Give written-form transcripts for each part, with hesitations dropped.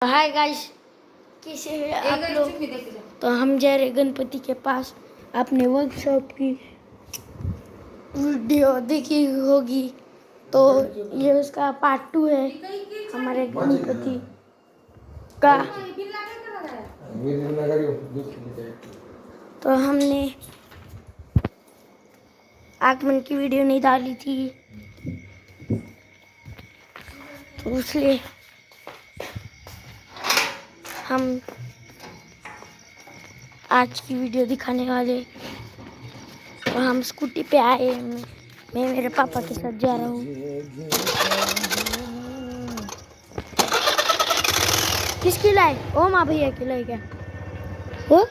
Hi guys, कैसे हैं आप लोग। तो हम जा रहे गणपति के पास। आपने वर्कशॉप की वीडियो देखी होगी, तो ये उसका पार्ट 2 है हमारे गणपति का। तो हमने आगमन की वीडियो नहीं डाली थी, तो इसलिए हम आज की वीडियो दिखाने वाले। तो हम स्कूटी पे आए, मैं मेरे पापा के साथ जा रहा हूँ। किसकी लाई? ओ माँ भैया की लाई क्या? हो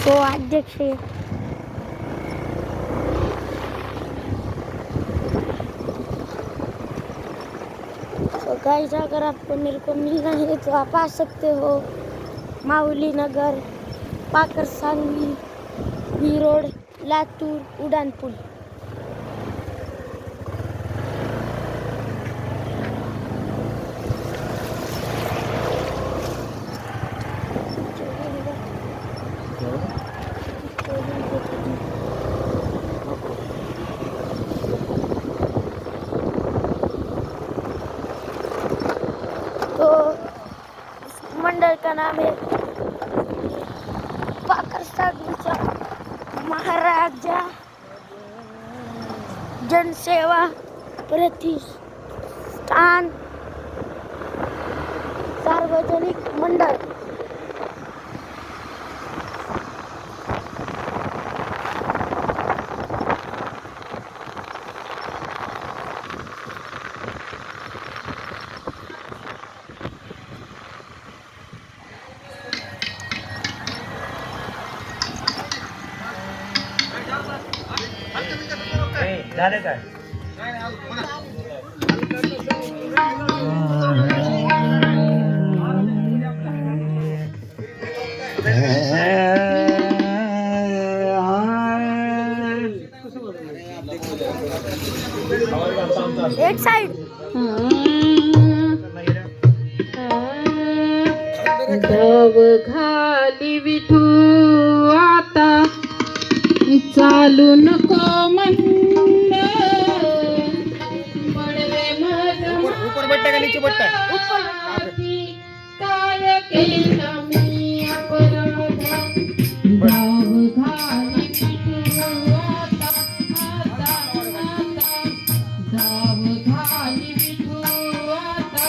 तो आज देखिए। तो गाइस, अगर आपको मेरे को मिलना है तो आप आ सकते हो। माहुली नगर, पाकर सांगवी, बी रोड, लातूर, उड़ान पुल। तो मंडल का नाम है पाकर सांगवीचा महाराजा जनसेवा प्रतिष्ठान सार्वजनिक मंडळ। झाले काय? एक साइड धाव घाली विठू आता चालू नको मंद बडवे ऊपर बट्टा का नीचे बट्टा है? काय केला मी अपराध धाव घाली विठू आता धाव घाली विठू आता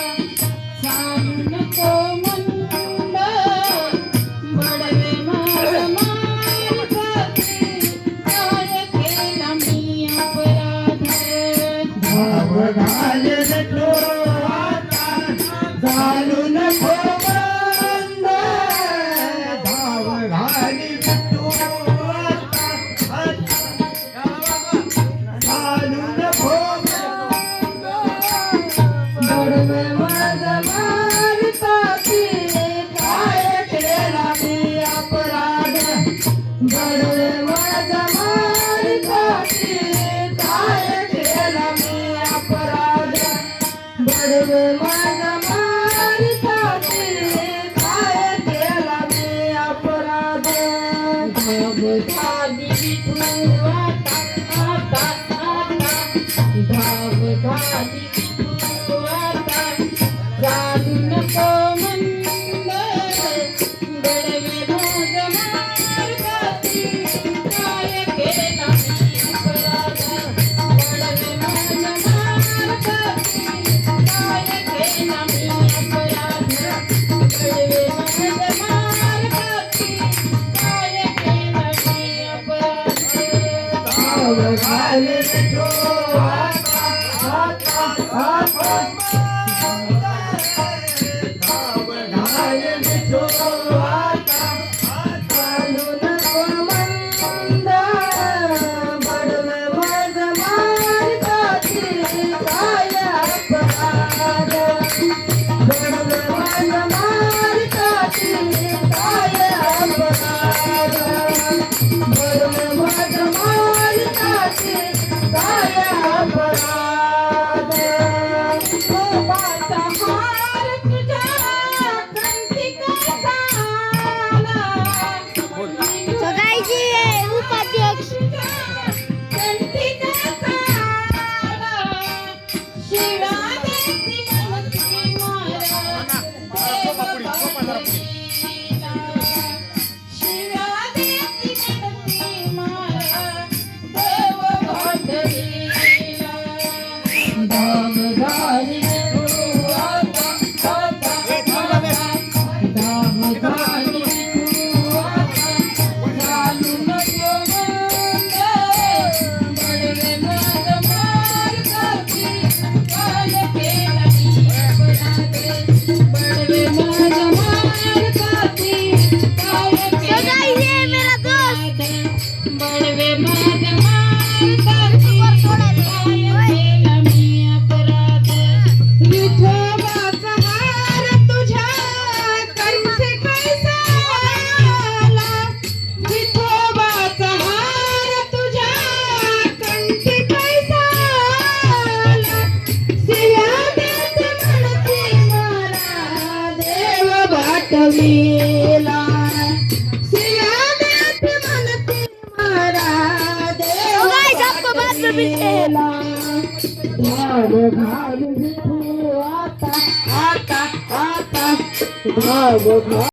चालू नको मंद बडवे काय केला मी अपराध धाव घाले विठू आता चालू नको मंद धाव घाली विठू आता चालू नको मंद बडवे मारताती काय केला मी अपराध बडवे मारताती काय केला मी अपराध बडवे मारताती काय केला मी अपराध धाव घाली विठू आता धाव घाली विठू आता चालू नको मंद बडवे भोग मारताती काय केला मी अपराध बडवे भोग मारताती काय केला मी अपराध बडवे भोग मारताती काय केला मी अपराध धाव घाले विठू आता आठवीला सिंहाण्यात म्हणते मारा देव guys, आपको बाद में मिलते हैं. भाव घाल विठू आता आता आता भाव घाल